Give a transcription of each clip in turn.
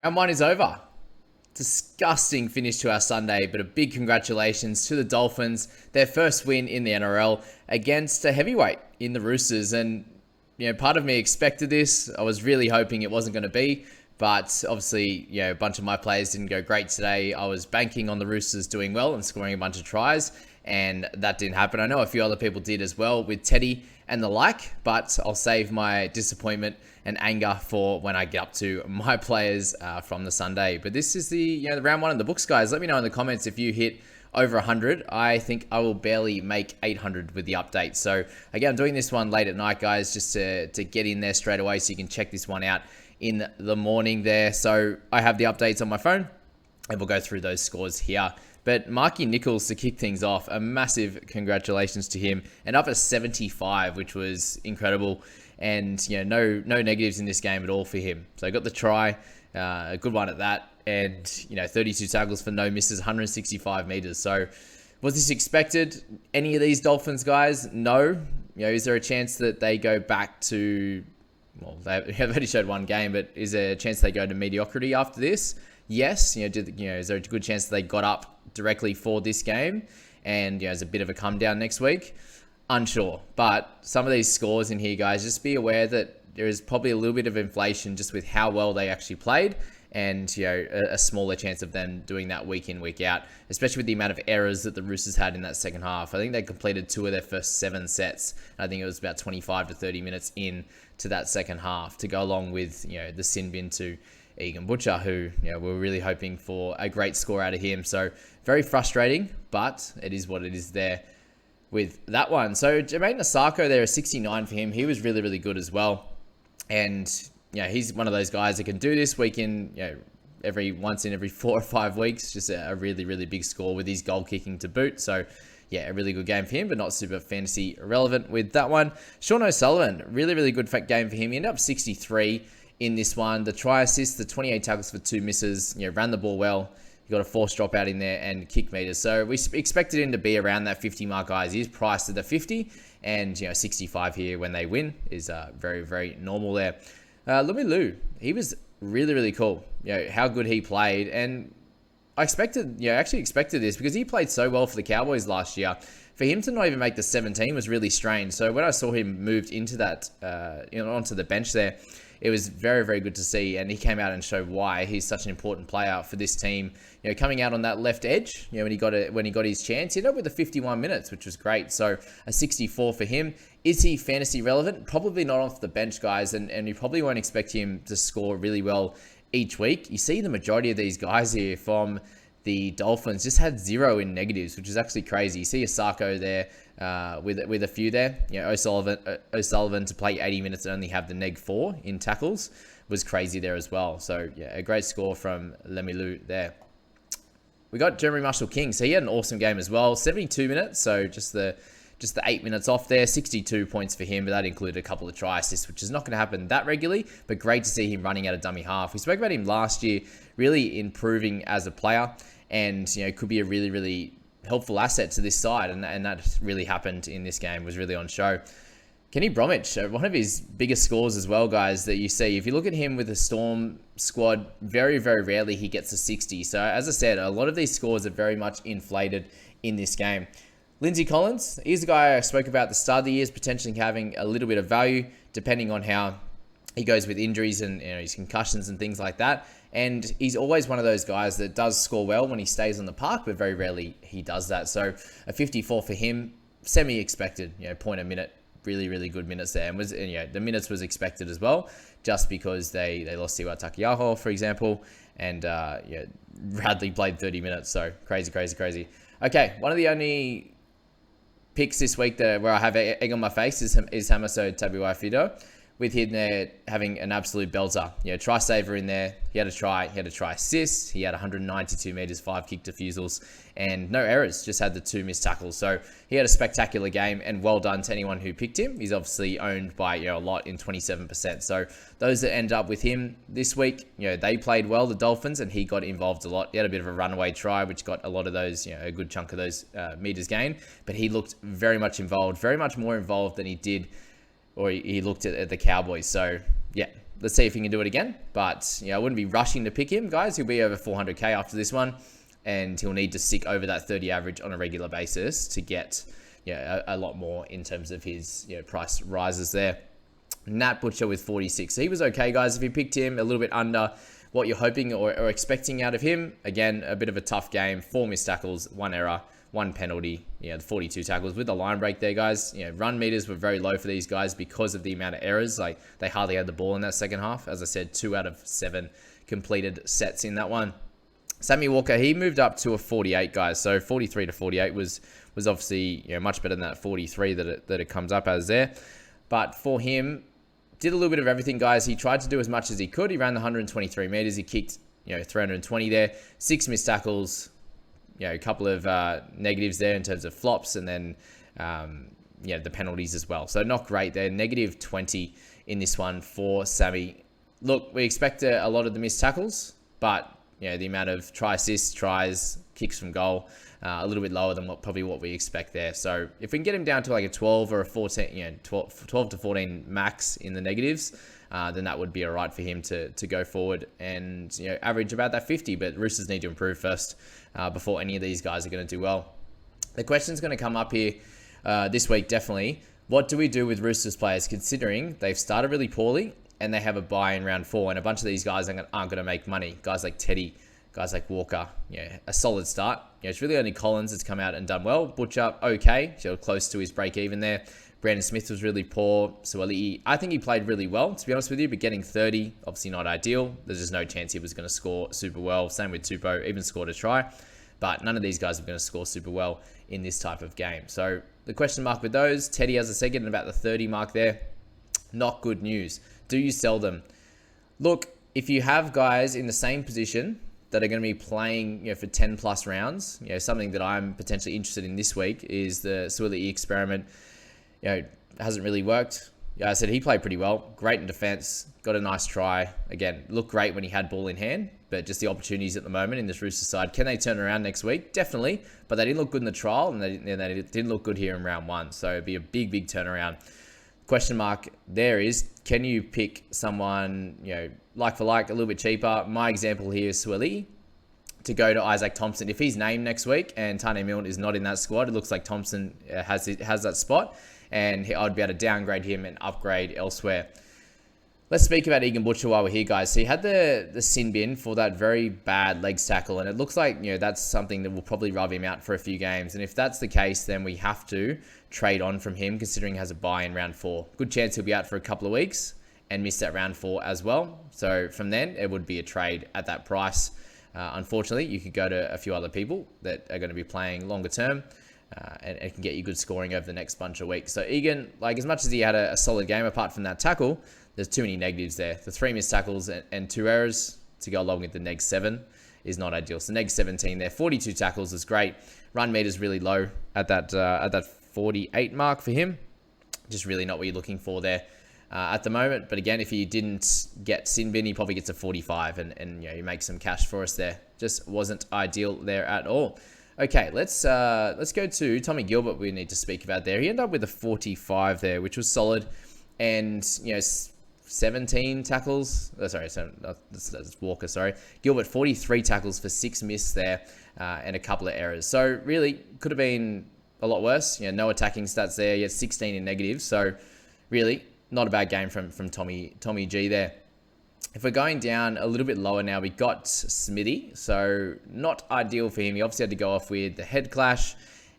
Round one is over. Disgusting finish to our Sunday, but a big congratulations to the Dolphins. Their first win in the NRL against a heavyweight in the Roosters. And, part of me expected this. I was really hoping it wasn't going to be. But obviously, a bunch of my players didn't go great today. I was banking on the Roosters doing well and scoring a bunch of tries, and that didn't happen. I know a few other people did as well with Teddy and the like, but I'll save my disappointment and anger for when I get up to my players from the Sunday. But this is the round one of the books, guys. Let me know in the comments if you hit over 100. I think I will barely make 800 with the update. So again, I'm doing this one late at night, guys, just to get in there straight away so you can check this one out in the morning there. So I have the updates on my phone and we'll go through those scores here. But Marky Nichols, to kick things off, a massive congratulations to him, and up at 75, which was incredible. And no negatives in this game at all for him. So I got the try, a good one at that, and 32 tackles for no misses, 165 meters. So was this expected? Any of these Dolphins guys? No. Is there a chance that they go back to? Well, they have already showed one game, but is there a chance they go to mediocrity after this? Yes. Is there a good chance that they got up directly for this game, and there's a bit of a come down next week? Unsure. But some of these scores in here, guys, just be aware that there is probably a little bit of inflation just with how well they actually played, and a smaller chance of them doing that week in, week out, especially with the amount of errors that the Roosters had in that second half. I think they completed 2 of their first 7 sets. I think it was about 25 to 30 minutes in to that second half, to go along with the sin bin to Egan Butcher, who we're really hoping for a great score out of him. So very frustrating, but it is what it is there with that one. So Jermaine Asako there, a 69 for him. He was really, really good as well. And he's one of those guys that can do this week in, every 4 or 5 weeks. Just a really, really big score with his goal kicking to boot. So a really good game for him, but not super fantasy relevant with that one. Sean O'Sullivan, really, really good game for him. He ended up 63 in this one. The try assist, the 28 tackles for 2 misses, ran the ball well. He got a forced dropout in there and kick meters. So we expected him to be around that 50 mark, guys. He's priced at the 50, and 65 here when they win is very, very normal there. Lumilu, he was really, really cool. How good he played, and I actually expected this because he played so well for the Cowboys last year. For him to not even make the 17 was really strange. So when I saw him moved into that, onto the bench there, it was very, very good to see. And he came out and showed why he's such an important player for this team. Coming out on that left edge, when he got his chance, he ended up with the 51 minutes, which was great. So a 64 for him. Is he fantasy relevant? Probably not off the bench, guys. And you probably won't expect him to score really well each week. You see the majority of these guys here from the Dolphins just had 0 in negatives, which is actually crazy. You see Asako there with a few there. O'Sullivan to play 80 minutes and only have the neg 4 in tackles was crazy there as well. So a great score from Lemilu there. We got Jeremy Marshall-King. So he had an awesome game as well. 72 minutes. So just the 8 minutes off there, 62 points for him, but that included a couple of try assists, which is not going to happen that regularly, but great to see him running out of dummy half. We spoke about him last year, really improving as a player, and could be a really, really helpful asset to this side, and that really happened in this game, was really on show. Kenny Bromwich, one of his biggest scores as well, guys, that you see. If you look at him with the Storm squad, very, very rarely he gets a 60. So as I said, a lot of these scores are very much inflated in this game. Lindsay Collins, he's the guy I spoke about at the start of the year, is potentially having a little bit of value depending on how he goes with injuries and his concussions and things like that. And he's always one of those guys that does score well when he stays on the park, but very rarely he does that. So a 54 for him, semi-expected, point a minute, really, really good minutes there. And the minutes was expected as well, just because they lost Siwa Takiyaho, for example, and Radley played 30 minutes. So crazy, crazy, crazy. Okay, one of the only picks this week where I have egg on my face is Hamaso Tabuai-Fidow, with him there having an absolute belter. Try saver in there. He had a try assist. He had 192 meters, 5 kick defusals, and no errors. Just had the 2 missed tackles. So he had a spectacular game, and well done to anyone who picked him. He's obviously owned by a lot in 27%. So those that end up with him this week, they played well, the Dolphins, and he got involved a lot. He had a bit of a runaway try, which got a lot of those, a good chunk of those meters gained. But he looked very much involved, very much more involved than he did, or he looked at the Cowboys. So let's see if he can do it again. But I wouldn't be rushing to pick him, guys. He'll be over 400k after this one, and he'll need to stick over that 30 average on a regular basis to get a lot more in terms of his price rises there. Nat Butcher with 46. He was okay, guys. If you picked him a little bit under what you're hoping or expecting out of him, again, a bit of a tough game. 4 missed tackles, 1 error, 1 penalty. The 42 tackles with the line break there, guys. Run meters were very low for these guys because of the amount of errors. Like, they hardly had the ball in that second half. As I said, 2 out of 7 completed sets in that one. Sammy Walker, he moved up to a 48, guys. So 43 to 48 was obviously much better than that 43 that it comes up as there. But for him, did a little bit of everything, guys. He tried to do as much as he could. He ran the 123 meters. He kicked 320 there. 6 missed tackles. A couple of negatives there in terms of flops, and then the penalties as well. So not great there. Negative 20 in this one for Sammy. Look, we expect a lot of the missed tackles, but the amount of try assists, tries, kicks from goal, a little bit lower than probably what we expect there. So if we can get him down to like a 12 or a 14, 12 to 14 max in the negatives, then that would be all right for him to go forward and average about that 50. But Roosters need to improve first before any of these guys are going to do well. The question's going to come up here this week, definitely. What do we do with Roosters players, considering they've started really poorly and they have a bye in round 4, and a bunch of these guys aren't going to make money? Guys like Teddy, guys like Walker, a solid start. It's really only Collins that's come out and done well. Butcher, okay, so close to his break even there. Brandon Smith was really poor. Suaalii, I think he played really well, to be honest with you, but getting 30, obviously not ideal. There's just no chance he was going to score super well. Same with Tupou, even scored a try. But none of these guys are going to score super well in this type of game. So the question mark with those, Teddy, as I said, getting about the 30 mark there. Not good news. Do you sell them? Look, if you have guys in the same position that are going to be playing for 10 plus rounds, something that I'm potentially interested in this week is the Suaalii experiment. Hasn't really worked. I said he played pretty well. Great in defense. Got a nice try. Again, looked great when he had ball in hand, but just the opportunities at the moment in this Roosters side. Can they turn around next week? Definitely. But they didn't look good in the trial, and they didn't look good here in round 1. So it'd be a big, big turnaround. Question mark there is, can you pick someone, like for like, a little bit cheaper? My example here is Suaalii to go to Isaac Thompson. If he's named next week and Taane Milne is not in that squad, it looks like Thompson has that spot, and I'd be able to downgrade him and upgrade elsewhere. Let's speak about Egan Butcher while we're here, guys. So he had the sin bin for that very bad legs tackle, and it looks like that's something that will probably rub him out for a few games. And if that's the case, then we have to trade on from him, considering he has a bye in round 4. Good chance he'll be out for a couple of weeks and miss that round 4 as well. So from then, it would be a trade at that price. Unfortunately, you could go to a few other people that are going to be playing longer term, and it can get you good scoring over the next bunch of weeks. So Egan, as much as he had a solid game apart from that tackle, there's too many negatives there. The 3 missed tackles and 2 errors to go along with the neg 7 is not ideal. So neg 17 there. 42 tackles is great. Run meter's really low at that 48 mark for him. Just really not what you're looking for there at the moment. But again, if he didn't get sin bin, he probably gets a 45 and you make some cash for us there. Just wasn't ideal there at all. Okay, let's go to Tommy Gilbert. We need to speak about there. He ended up with a 45 there, which was solid, and 17 tackles. That's Walker. Sorry, Gilbert 43 tackles for 6 missed there, and a couple of errors. So really could have been a lot worse. No attacking stats there. He had 16 in negatives. So really not a bad game from Tommy G there. If we're going down a little bit lower now, we got Smithy. So not ideal for him. He obviously had to go off with the head clash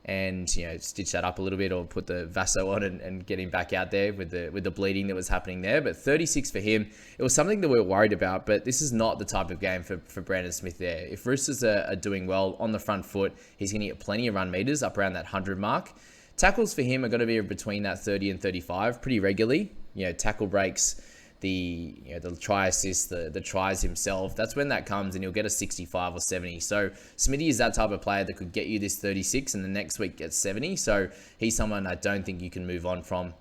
and stitch that up a little bit, or put the Vaso on and get him back out there with the bleeding that was happening there. But 36 for him, it was something that we were worried about, but this is not the type of game for Brandon Smith there. If Roosters are doing well on the front foot, he's going to get plenty of run meters up around that 100 mark. Tackles for him are going to be between that 30 and 35 pretty regularly. Tackle breaks, the try assist, the tries himself, that's when that comes, and he'll get a 65 or 70. So Smithy is that type of player that could get you this 36 and the next week gets 70. So he's someone I don't think you can move on from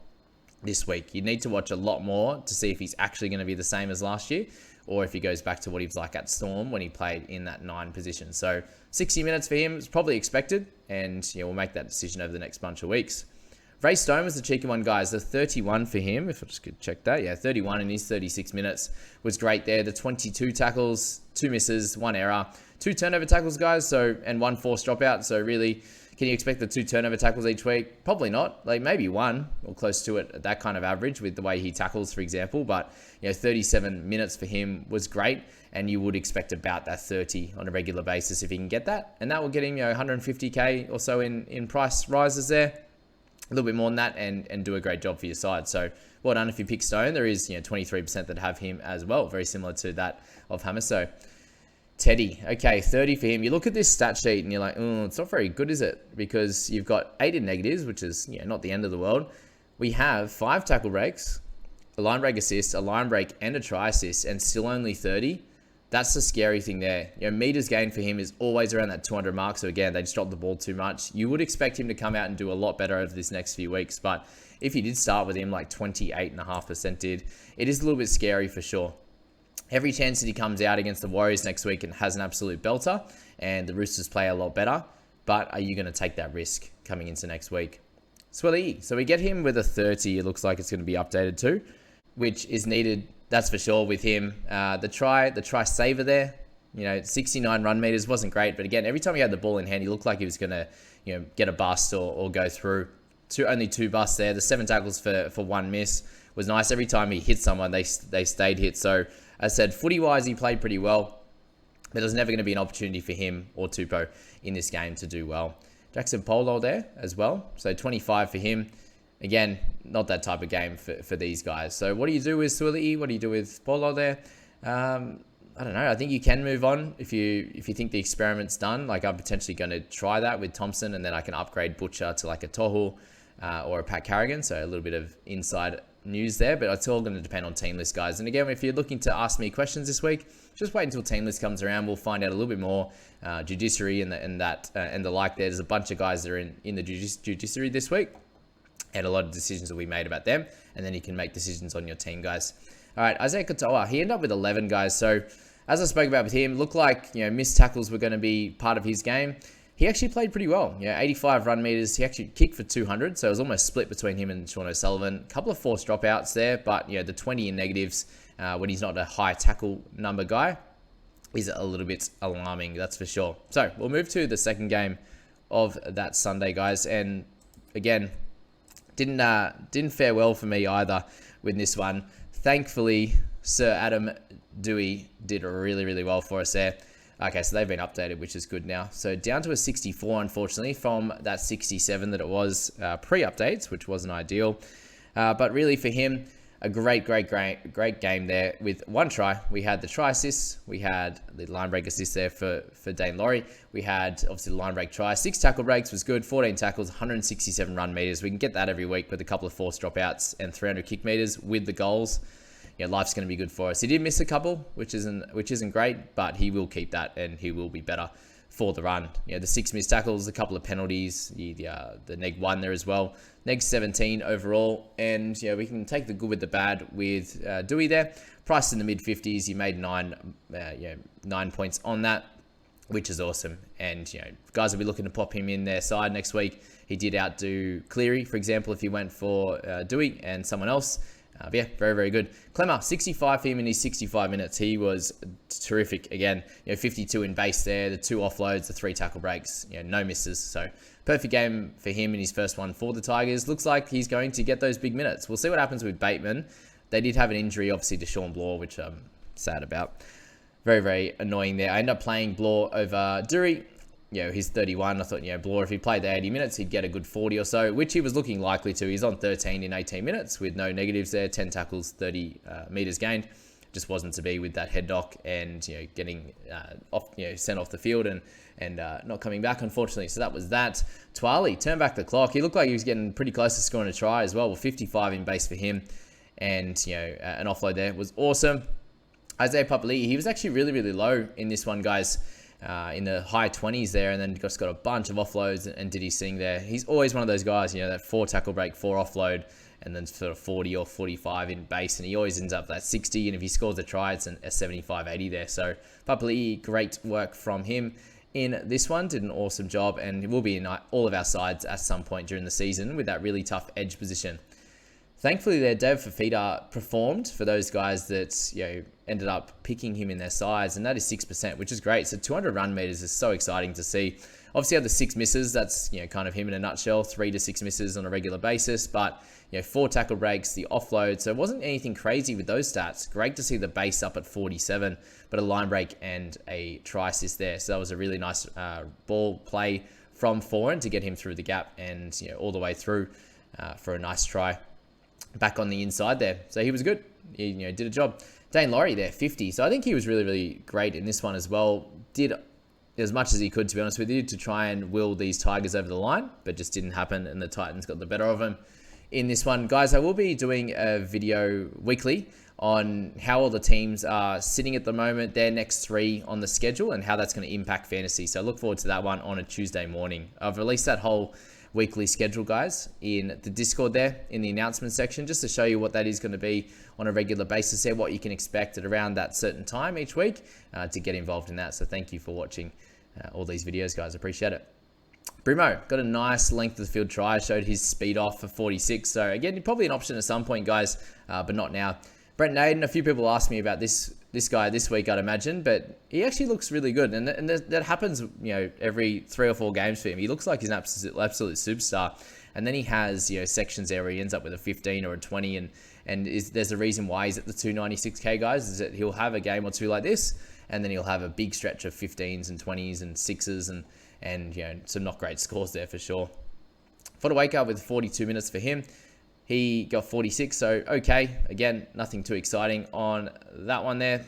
this week. You need to watch a lot more to see if he's actually going to be the same as last year, or if he goes back to what he was like at Storm when he played in that 9 position. So 60 minutes for him is probably expected, and we'll make that decision over the next bunch of weeks. Ray Stone was the cheeky one, guys. The 31 for him, if I just could check that. Yeah, 31 in his 36 minutes was great there. The 22 tackles, 2 misses, 1 error, 2 turnover tackles, guys. So, and 1 forced dropout. So really, can you expect the 2 turnover tackles each week? Probably not. Like maybe 1 or close to it at that kind of average with the way he tackles, for example. But, 37 minutes for him was great. And you would expect about that 30 on a regular basis if he can get that. And that will get him, 150K or so in price rises there. A little bit more than that and do a great job for your side. So well done if you pick Stone. There is 23% that have him as well, very similar to that of Hamiso. Teddy, okay, 30 for him. You look at this stat sheet and you're like, oh, it's not very good, is it? Because you've got 8 in negatives, which is not the end of the world. We have 5 tackle breaks, a line break assist, a line break, and a try assist, and still only 30. That's the scary thing there. Meters gained for him is always around that 200 mark. So again, they just dropped the ball too much. You would expect him to come out and do a lot better over this next few weeks. But if you did start with him, like 28.5% did, it is a little bit scary for sure. Every chance that he comes out against the Warriors next week and has an absolute belter, and the Roosters play a lot better. But are you going to take that risk coming into next week? Swilly. So we get him with a 30. It looks like it's going to be updated too, which is needed. That's for sure with him. The try saver there, 69 run meters wasn't great. But again, every time he had the ball in hand, he looked like he was going to, get a bust or go through. Only 2 busts there. The 7 tackles for 1 miss was nice. Every time he hit someone, they stayed hit. So as I said, footy-wise, he played pretty well. But there's never going to be an opportunity for him or Tupou in this game to do well. Jackson Polo there as well. So 25 for him. Again, not that type of game for these guys. So what do you do with Swilly? What do you do with Polo there? I don't know. I think you can move on if you think the experiment's done. Like I'm potentially going to try that with Thompson, and then I can upgrade Butcher to like a Tohu or a Pat Carrigan. So a little bit of inside news there, but it's all going to depend on team list, guys. And again, if you're looking to ask me questions this week, just wait until team list comes around. We'll find out a little bit more judiciary and the like. There's a bunch of guys that are in the judiciary this week, and a lot of decisions will be made about them, and then you can make decisions on your team, guys. All right, Isaiah Katoa, he ended up with 11, guys. So as I spoke about with him, looked like missed tackles were going to be part of his game. He actually played pretty well. 85 run meters. He actually kicked for 200, so it was almost split between him and Sean O'Sullivan. A couple of forced dropouts there, but the 20 in negatives when he's not a high tackle number guy is a little bit alarming, that's for sure. So we'll move to the second game of that Sunday, guys, and again, didn't fare well for me either with this one. Thankfully, Sir Adam Dewey did really, really well for us there. Okay, so they've been updated, which is good now. So down to a 64, unfortunately, from that 67 that it was pre-updates, which wasn't ideal. But really for him, a great game there with 1 try. We had the try assist. We had the line break assist there for Dane Laurie. We had, obviously, the line break try. 6 tackle breaks was good. 14 tackles, 167 run meters. We can get that every week with a couple of forced dropouts and 300 kick meters with the goals. Life's going to be good for us. He did miss a couple, which isn't great, but he will keep that and he will be better for the run. The 6 missed tackles, a couple of penalties, the neg 1 there as well. Neg 17 overall, and we can take the good with the bad with Dewey there. Priced in the mid 50s, he made 9 points on that, which is awesome. And guys will be looking to pop him in their side next week. He did outdo Cleary, for example, if he went for Dewey and someone else. But yeah, very, very good. Clemmer, 65 for him in his 65 minutes. He was terrific. Again, 52 in base there, the 2 offloads, the 3 tackle breaks, no misses. So perfect game for him in his first one for the Tigers. Looks like he's going to get those big minutes. We'll see what happens with Bateman. They did have an injury, obviously, to Sean Bloor, which I'm sad about. Very, very annoying there. I ended up playing Bloor over Dury. He's 31. I thought, Bloor, if he played the 80 minutes, he'd get a good 40 or so, which he was looking likely to. He's on 13 in 18 minutes with no negatives there, 10 tackles, 30 meters gained. Just wasn't to be with that head knock and, getting sent off the field and not coming back, unfortunately. So that was that. Twali turned back the clock. He looked like he was getting pretty close to scoring a try as well, with 55 in base for him. And, an offload there was awesome. Isaiah Papali'i, he was actually really, really low in this one, guys. In the high 20s there, and then just got a bunch of offloads and did his thing there. He's always one of those guys, that 4 tackle break, 4 offload, and then sort of 40 or 45 in base, and he always ends up that 60, and if he scores a try, it's a 75-80 there. So Papali'i, great work from him. in this one. Did an awesome job, and will be in all of our sides at some point during the season with that really tough edge position. Thankfully, there, David Fifita performed for those guys that ended up picking him in their sides, and that is 6%, which is great. So 200 run meters is so exciting to see. Obviously, had the 6 misses. That's kind of him in a nutshell. 3 to 6 misses on a regular basis, but 4 tackle breaks, the offload. So it wasn't anything crazy with those stats. Great to see the base up at 47, but a line break and a try assist there. So that was a really nice ball play from Foran to get him through the gap and all the way through for a nice try. Back on the inside there. So he was good. He did a job. Dane Laurie there, 50. So I think he was really, really great in this one as well. Did as much as he could, to be honest with you, to try and will these Tigers over the line, but just didn't happen, and the Titans got the better of him in this one. Guys, I will be doing a video weekly on how all the teams are sitting at the moment, their next 3 on the schedule, and how that's going to impact fantasy. So look forward to that one on a Tuesday morning. I've released that whole weekly schedule, guys, in the Discord there in the announcement section, just to show you what that is going to be on a regular basis there, what you can expect at around that certain time each week to get involved in that. So thank you for watching all these videos, guys. Appreciate it. Brimo got a nice length of the field try, showed his speed off for 46. So again, probably an option at some point, guys, but not now. Brent Naden, a few people asked me about this guy this week, I'd imagine, but he actually looks really good, and that happens, every 3 or 4 games for him. He looks like he's an absolute superstar, and then he has sections there where he ends up with a 15 or a 20, and there's a reason why he's at the 296k, guys, is that he'll have a game or two like this, and then he'll have a big stretch of 15s and 20s and 6s and some not great scores there for sure. Fotuaika with 42 minutes for him. He got 46, so okay. Again, nothing too exciting on that one there.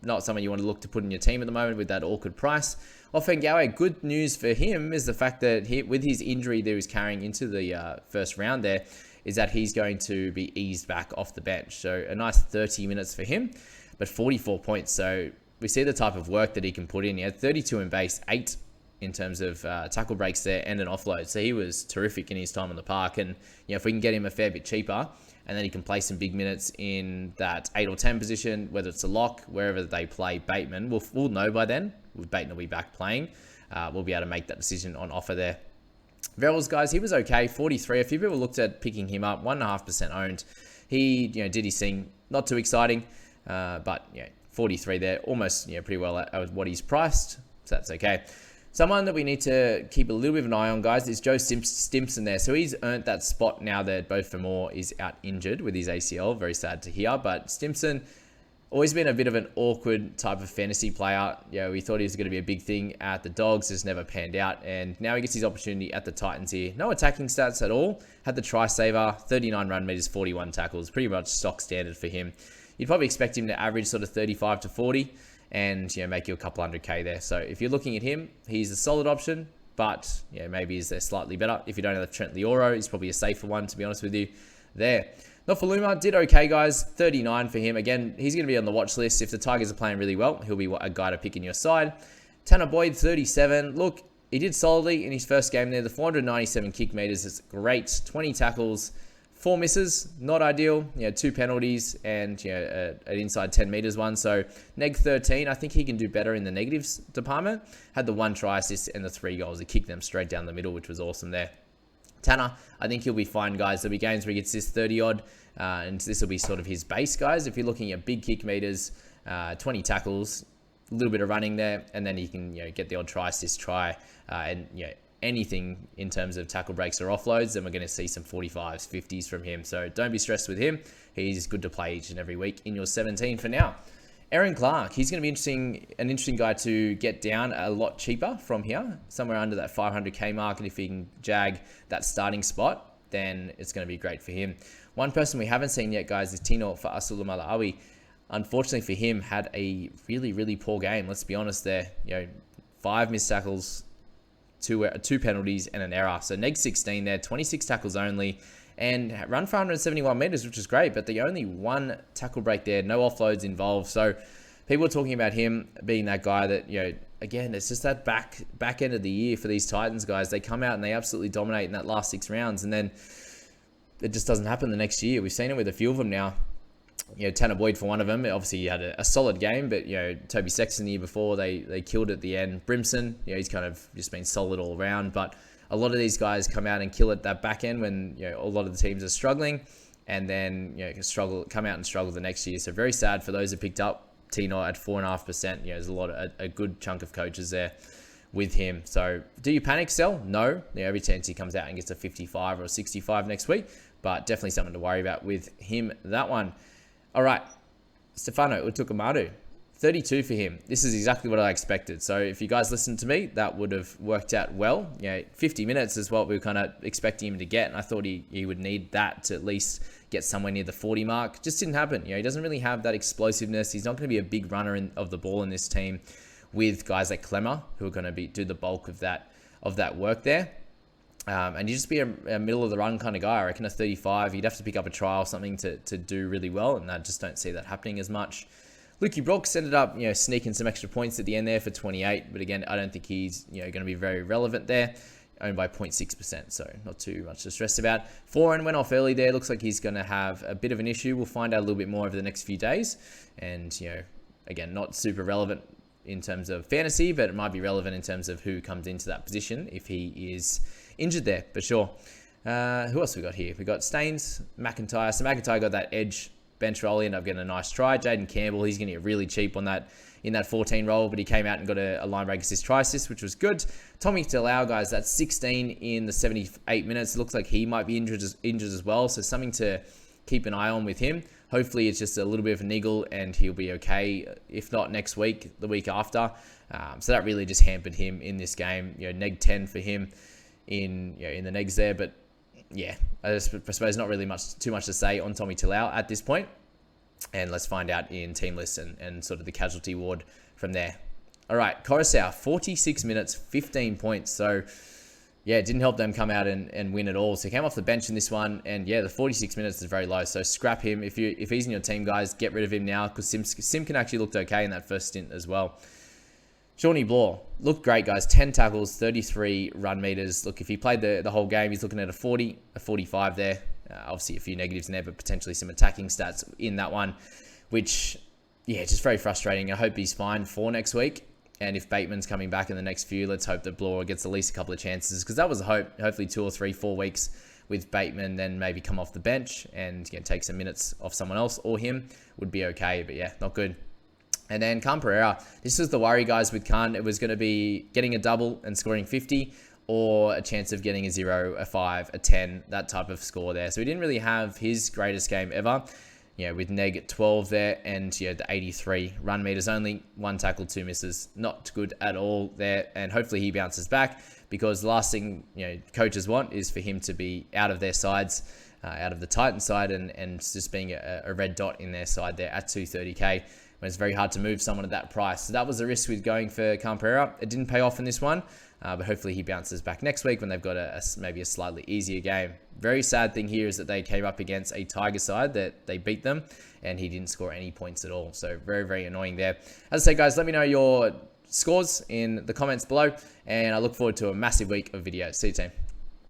Not someone you want to look to put in your team at the moment with that awkward price. Offengawe, good news for him is the fact that with his injury that he was carrying into the first round there, is that he's going to be eased back off the bench. So a nice 30 minutes for him, but 44 points. So we see the type of work that he can put in. He had 32 in base, 8 in terms of tackle breaks there and an offload. So he was terrific in his time on the park. And if we can get him a fair bit cheaper, and then he can play some big minutes in that 8 or 10 position, whether it's a lock, wherever they play Bateman, we'll know by then. With Bateman will be back playing. We'll be able to make that decision on offer there. Verrills, guys, he was okay, 43. A few people looked at picking him up, 1.5% owned. He did his thing, not too exciting, but 43 there, almost pretty well at what he's priced, so that's okay. Someone that we need to keep a little bit of an eye on, guys, is Joe Stimson there. So he's earned that spot now that Beau Fermor is out injured with his ACL. Very sad to hear. But Stimson, always been a bit of an awkward type of fantasy player. We thought he was going to be a big thing at the Dogs. Just never panned out. And now he gets his opportunity at the Titans here. No attacking stats at all. Had the try saver, 39 run meters, 41 tackles. Pretty much stock standard for him. You'd probably expect him to average sort of 35 to 40. And make you a couple 100k there. So if you're looking at him, he's a solid option, but maybe they're slightly better. If you don't have Trent Lioro, he's probably a safer one, to be honest with you. There. Nofaluma did okay, guys. 39 for him. Again, he's going to be on the watch list. If the Tigers are playing really well, he'll be a guy to pick in your side. Tanner Boyd, 37. Look, he did solidly in his first game there. The 497 kick meters is great. 20 tackles. 4 misses, not ideal. 2 penalties and an inside 10 meters one. So neg 13, I think he can do better in the negatives department. Had the 1 try assist and the 3 goals. He kicked them straight down the middle, which was awesome there. Tanner, I think he'll be fine, guys. There'll be games where he gets this 30 odd, and this will be sort of his base, guys. If you're looking at big kick meters, 20 tackles, a little bit of running there, and then he can get the odd try assist try, and anything in terms of tackle breaks or offloads, then we're going to see some 45s, 50s from him. So don't be stressed with him. He's good to play each and every week in your 17 for now. Aaron Clark, he's going to be an interesting guy to get down a lot cheaper from here, somewhere under that 500k mark. And if he can jag that starting spot, then it's going to be great for him. One person we haven't seen yet, guys, is Tino for Asalumala'awi. Unfortunately for him, had a really, really poor game. Let's be honest there. 5 missed tackles, 2 penalties and an error. So neg 16 there, 26 tackles only, and run for 171 meters, which is great, but the only 1 tackle break there, no offloads involved. So people are talking about him being that guy that, again, it's just that back end of the year for these Titans, guys. They come out and they absolutely dominate in that last 6 rounds, and then it just doesn't happen the next year. We've seen it with a few of them now. Tanner Boyd for one of them. Obviously, he had a solid game, but, Toby Sexton the year before, they killed at the end. Brimson, he's kind of just been solid all around, but a lot of these guys come out and kill at that back end when, a lot of the teams are struggling, and then, come out and struggle the next year. So very sad for those who picked up Tino at 4.5%. There's a good chunk of coaches there with him. So do you panic sell? No. Every chance he comes out and gets a 55 or a 65 next week, but definitely something to worry about with him, that one. All right, Stefano Utokumanu, 32 for him. This is exactly what I expected. So if you guys listened to me, that would have worked out well. 50 minutes is what we were kind of expecting him to get, and I thought he would need that to at least get somewhere near the 40 mark. Just didn't happen. He doesn't really have that explosiveness. He's not going to be a big runner of the ball in this team with guys like Clemmer, who are going to do the bulk of that work there. And you just be a middle of the run kind of guy. I reckon a 35, you'd have to pick up a try or something to do really well, and I just don't see that happening as much. Lukey Brooks ended up, sneaking some extra points at the end there for 28, but again, I don't think he's, going to be very relevant there. Owned by 0.6%, so not too much to stress about. Foran went off early there. Looks like he's going to have a bit of an issue. We'll find out a little bit more over the next few days. And, again, not super relevant in terms of fantasy, but it might be relevant in terms of who comes into that position if he is injured there, for sure. Who else we got here? We got Staines, McIntyre. So McIntyre got that edge bench role. He ended up getting a nice try. Jaden Campbell, he's going to get really cheap on that in that 14 role, but he came out and got a line break assist, try assist, which was good. Tommy Talau, guys, that's 16 in the 78 minutes. It looks like he might be injured as well, so something to keep an eye on with him. Hopefully it's just a little bit of a niggle and he'll be okay. If not next week, the week after. So that really just hampered him in this game. Neg 10 for him in the negs there, but yeah, I suppose not really too much to say on Tommy Talau at this point. And let's find out in team lists and sort of the casualty ward from there. All right, Coruscant, 46 minutes, 15 points. So yeah, it didn't help them come out and win at all. So he came off the bench in this one, and yeah, the 46 minutes is very low. So scrap him. If he's in your team, guys, get rid of him now, because Simkin actually looked okay in that first stint as well. Shawnee Bloor looked great, guys. 10 tackles, 33 run meters. Look, if he played the whole game, he's looking at a 40, a 45 there. Obviously, a few negatives in there, but potentially some attacking stats in that one, which, yeah, just very frustrating. I hope he's fine for next week. And if Bateman's coming back in the next few, let's hope that Bloor gets at least a couple of chances, because that was a hope. Hopefully 2 or 3, 4 weeks with Bateman, then maybe come off the bench and take some minutes off someone else or him would be okay. But yeah, not good. And then Khan Pereira. This was the worry, guys, with Khan. It was going to be getting a double and scoring 50, or a chance of getting a 0, a 5, a 10, that type of score there. So he didn't really have his greatest game ever, with neg 12 there and the 83 run meters, only 1 tackle, 2 misses. Not good at all there, and hopefully he bounces back, because the last thing coaches want is for him to be out of their sides, out of the Titan side, and just being a red dot in their side there at 230k. When it's very hard to move someone at that price. So that was the risk with going for Khan Pereira. It didn't pay off in this one, but hopefully he bounces back next week when they've got maybe a slightly easier game. Very sad thing here is that they came up against a Tiger side that they beat them, and he didn't score any points at all. So very, very annoying there. As I say, guys, let me know your scores in the comments below, and I look forward to a massive week of videos. See you, team.